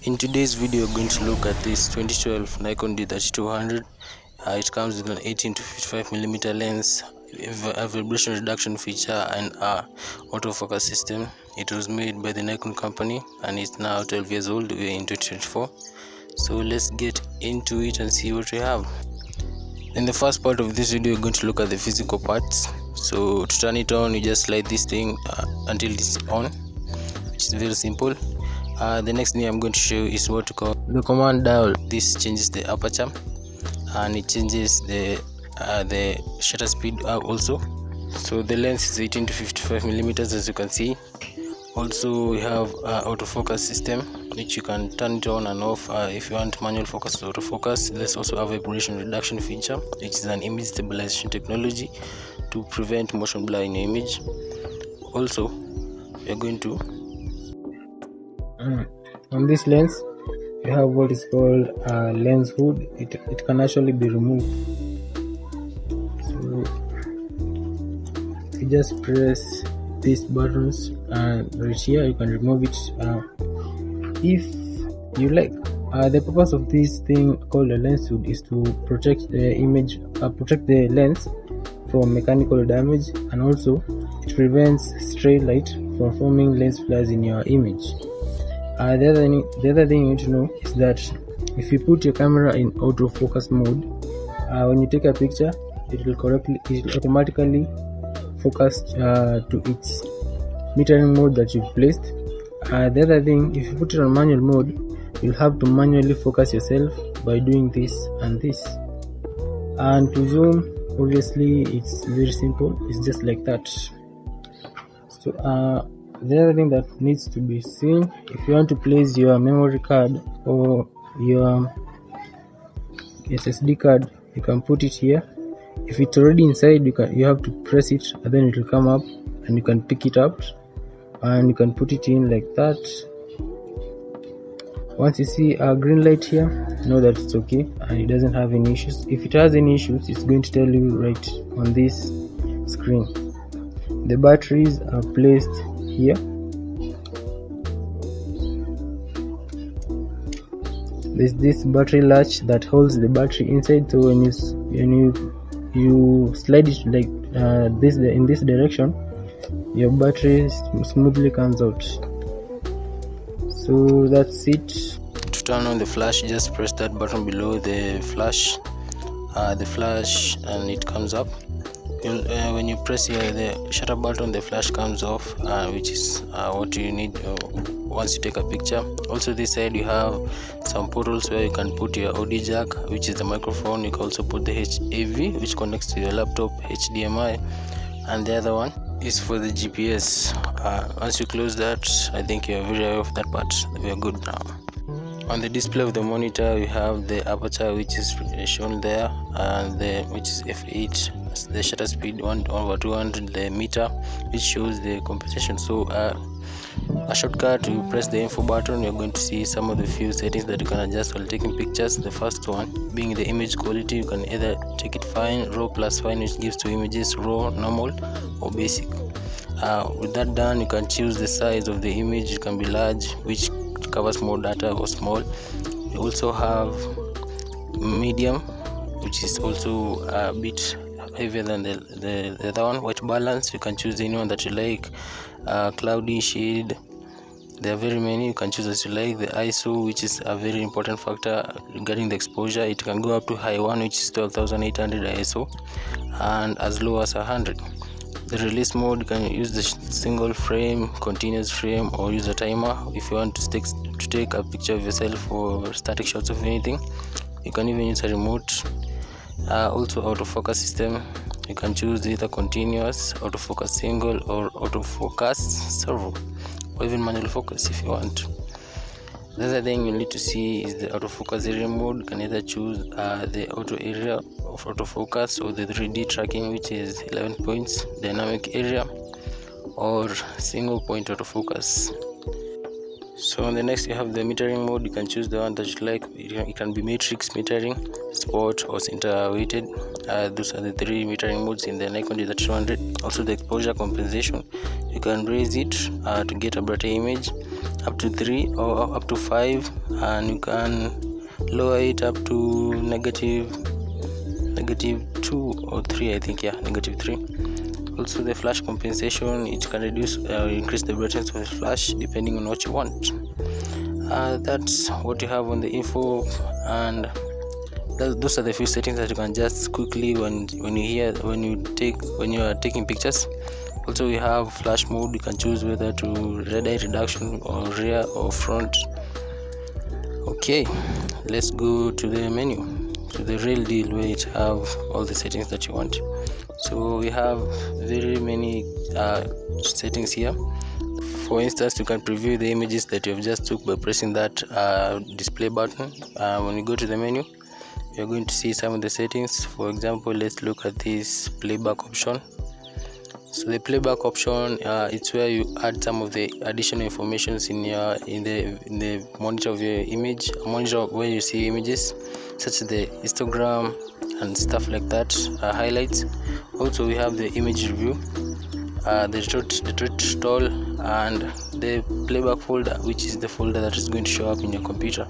In today's video, we're going to look at this 2012 Nikon D3200. It comes with an 18 to 55mm lens, a vibration reduction feature, and a autofocus system. It was made by the Nikon company and it's now 12 years old. We're in 2024. So let's get into it and see what we have. In the first part of this video, we're going to look at the physical parts. So to turn it on, you just slide this thing until it's on, which is very simple. The next thing I'm going to show you is what to call the command dial. This changes the aperture and it changes the shutter speed also. So the lens is 18 to 55mm, as you can see. Also we have autofocus system, which you can turn it on and off. If you want manual focus or autofocus, there's also a vibration reduction feature, which is an image stabilization technology to prevent motion blur in your image. Also we are going to on this lens we have what is called a lens hood. It can actually be removed, so you just press these buttons and right here you can remove it if you like. The purpose of this thing called a lens hood is to protect the image, protect the lens from mechanical damage, and also it prevents stray light from forming lens flares in your image. The other thing you need to know is that if you put your camera in autofocus mode, when you take a picture, it will automatically focus to its metering mode that you've placed. The other thing, if you put it on manual mode, you'll have to manually focus yourself by doing this and this. And to zoom, obviously it's very simple, it's just like that. So the other thing that needs to be seen, if you want to place your memory card or your SSD card, you can put it here. If it's already inside, you have to press it and then it will come up and you can pick it up and you can put it in like that. Once you see a green light here, know that it's okay and it doesn't have any issues. If it has any issues, it's going to tell you right on this screen. The batteries are placed here. There's this battery latch that holds the battery inside, so when you slide it like this in this direction, your battery smoothly comes out. So that's it. To turn on the flash, just press that button below the flash, and it comes up. When you press here the shutter button, the flash comes off, which is what you need once you take a picture. Also this side you have some portals where you can put your audio jack, which is the microphone. You can also put the HAV, which connects to your laptop, HDMI, and the other one is for the GPS. Once you close that, I think you're very aware of that part. We are good now. On the display of the monitor, we have the aperture, which is shown there, and which is f8. The shutter speed 1/200, the meter, which shows the compensation. So a shortcut, you press the info button, you're going to see some of the few settings that you can adjust while taking pictures. The first one being the image quality. You can either take it fine, raw plus fine, which gives two images, raw, normal, or basic. With that done, you can choose the size of the image. It can be large, which covers more data, or small. You also have medium, which is also a bit heavier than the other one. White balance, you can choose any one that you like. Cloudy, shade, there are very many, you can choose as you like. The ISO, which is a very important factor regarding the exposure, it can go up to high one, which is 12,800 ISO, and as low as 100. The release mode, you can use the single frame, continuous frame, or use a timer if you want to take a picture of yourself or static shots of anything. You can even use a remote. Also autofocus system, you can choose either continuous, autofocus single, or autofocus servo, or even manual focus if you want. The other thing you need to see is the autofocus area mode. You can either choose the auto area of autofocus or the 3D tracking, which is 11 points, dynamic area, or single point autofocus. So on the next you have the metering mode. You can choose the one that you like. It can be matrix metering, sport, or center weighted. Those are the three metering modes in the Nikon D3200. Also the exposure compensation, you can raise it to get a brighter image, up to 3 or up to 5, and you can lower it up to negative 2 or 3, I think. Yeah, negative 3. Also the flash compensation, it can reduce or increase the brightness of the flash depending on what you want. That's what you have on the info, and those are the few settings that you can just quickly when you are taking pictures. Also we have flash mode. You can choose whether to red eye reduction or rear or front. Okay, let's go to the menu, to the real deal, where it have all the settings that you want. So we have very many settings here. For instance, you can preview the images that you have just took by pressing that display button. When you go to the menu, you're going to see some of the settings. For example, let's look at this playback option. So the playback option, it's where you add some of the additional informations in the monitor of your image, monitor where you see images such as the histogram and stuff like that, highlights. Also we have the image review, the retouch tool, and the playback folder, which is the folder that is going to show up in your computer.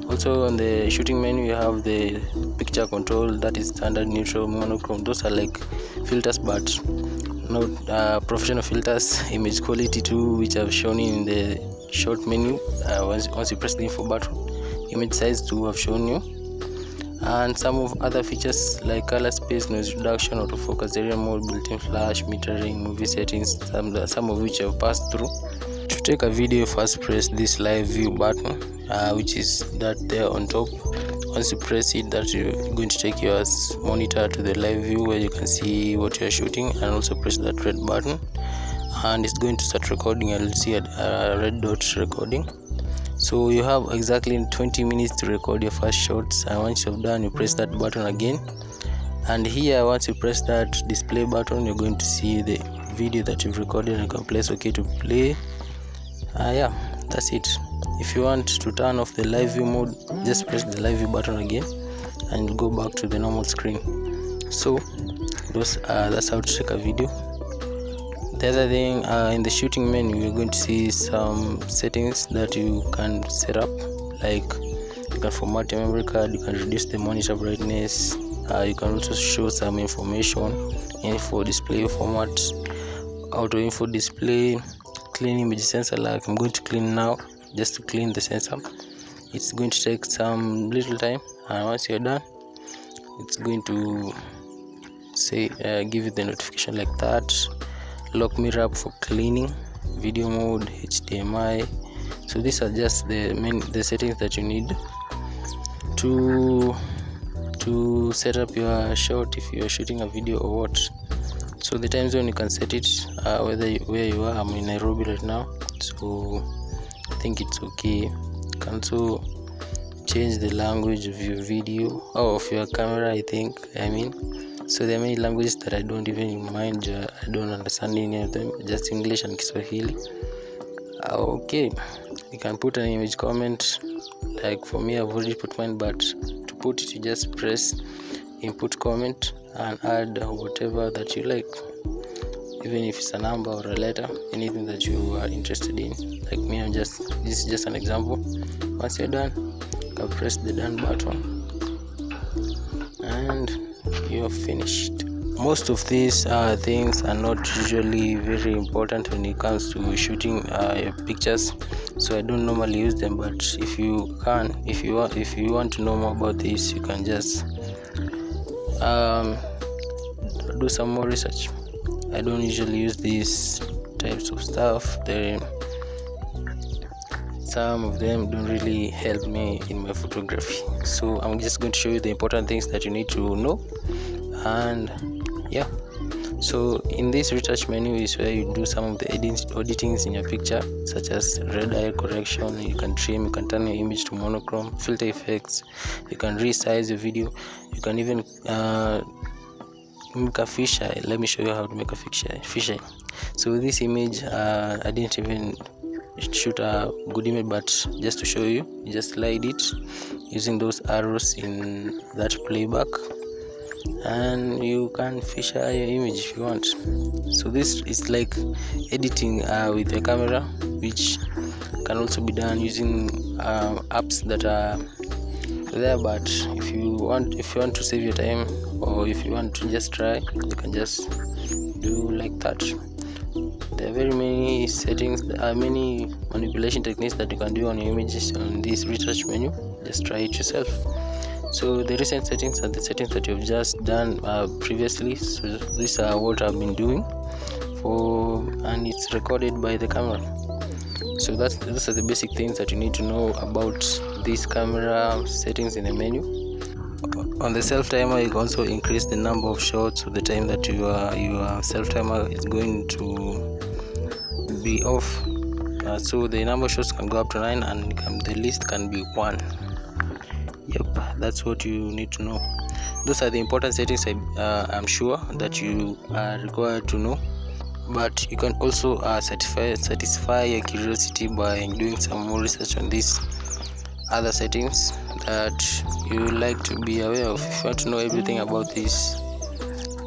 Also on the shooting menu, you have the picture control, that is standard, neutral, monochrome. Those are like filters, but not professional filters. Image quality too, which I've shown in the short menu. Once you press the info button, image size too I've shown you, and some of other features like color space, noise reduction, autofocus, area mode, built-in flash, metering, movie settings, some of which I've passed through. To take a video, first press this live view button, which is that there on top. Once you press it, that you're going to take your monitor to the live view where you can see what you're shooting, and also press that red button and it's going to start recording, and you'll see a red dot recording. So you have exactly 20 minutes to record your first shots, and once you've done, you press that button again, and here once you press that display button, you're going to see the video that you've recorded, and you can press OK to play. Yeah, that's it. If you want to turn off the live view mode, just press the live view button again and go back to the normal screen. So that's how to take a video. The other thing, in the shooting menu, you're going to see some settings that you can set up, like you can format your memory card, you can reduce the monitor brightness, you can also show some information, info display format, auto info display, clean image sensor. Like I'm going to clean now, just to clean the sensor. It's going to take some little time, and once you're done, it's going to say give you the notification like that. Lock mirror up for cleaning, video mode, HDMI. So these are just the settings that you need to set up your shot if you are shooting a video or what. So the time zone, you can set it where you are. I'm in Nairobi right now, so I think it's okay. You can also change the language of your video or of your camera, so there are many languages that I don't even mind. I don't understand any of them, just English and Kiswahili. Okay, you can put an image comment. Like for me, I've already put mine, but to put it, you just press input comment and add whatever that you like, even if it's a number or a letter, anything that you are interested in. Like me, this is just an example. Once you're done, you can press the done button and you're finished. Most of these things are not usually very important when it comes to shooting your pictures, so I don't normally use them. But if you want to know more about this, you can just do some more research. I don't usually use these types of stuff. Some of them don't really help me in my photography, so I'm just going to show you the important things that you need to know. And yeah, so in this retouch menu is where you do some of the editings in your picture, such as red eye correction. You can trim, you can turn your image to monochrome, filter effects, you can resize your video, you can even make a fisheye. Let me show you how to make a fisheye. So this image, I didn't even shoot a good image, but just to show you, you just slide it using those arrows in that playback, and you can fisheye your image if you want. So this is like editing with your camera, which can also be done using apps that are there. But if you want to save your time, or if you want to just try, you can just do like that. There are very many settings, there are many manipulation techniques that you can do on your images on this retouch menu. Just try it yourself. So the recent settings are the settings that you've just done previously. So these are what I've been doing and it's recorded by the camera. So those are the basic things that you need to know about this camera settings in the menu. On the self timer, you can also increase the number of shots of the time that your self timer is going to be off. So the number of shots can go up to 9, and the least can be 1. Yep, that's what you need to know. Those are the important settings I'm sure that you are required to know. But you can also satisfy your curiosity by doing some more research on these other settings that you like to be aware of. If you want to know everything about this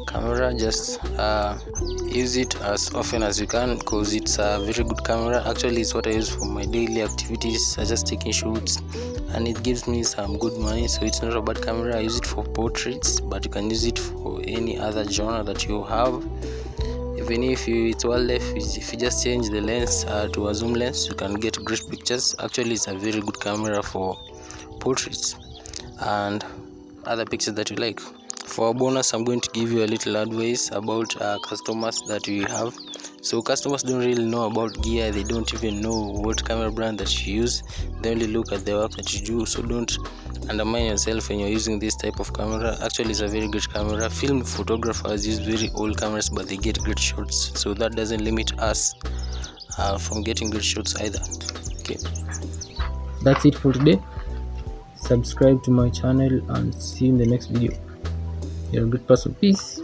camera, just use it as often as you can, because it's a very good camera. Actually, it's what I use for my daily activities, such as taking shoots, and it gives me some good money. So it's not a bad camera. I use it for portraits, but you can use it for any other genre that you have. Even if it's wildlife, if you just change the lens to a zoom lens, you can get great pictures. Actually, it's a very good camera for portraits and other pictures that you like. For a bonus, I'm going to give you a little advice about customers that we have. So customers don't really know about gear. They don't even know what camera brand that you use. They only look at the work that you do. So don't undermine yourself when you're using this type of camera. Actually, it's a very good camera. Film photographers use very old cameras, but they get great shots. So that doesn't limit us from getting great shots either. Okay, that's it for today. Subscribe to my channel and see you in the next video. You're a good person. Peace.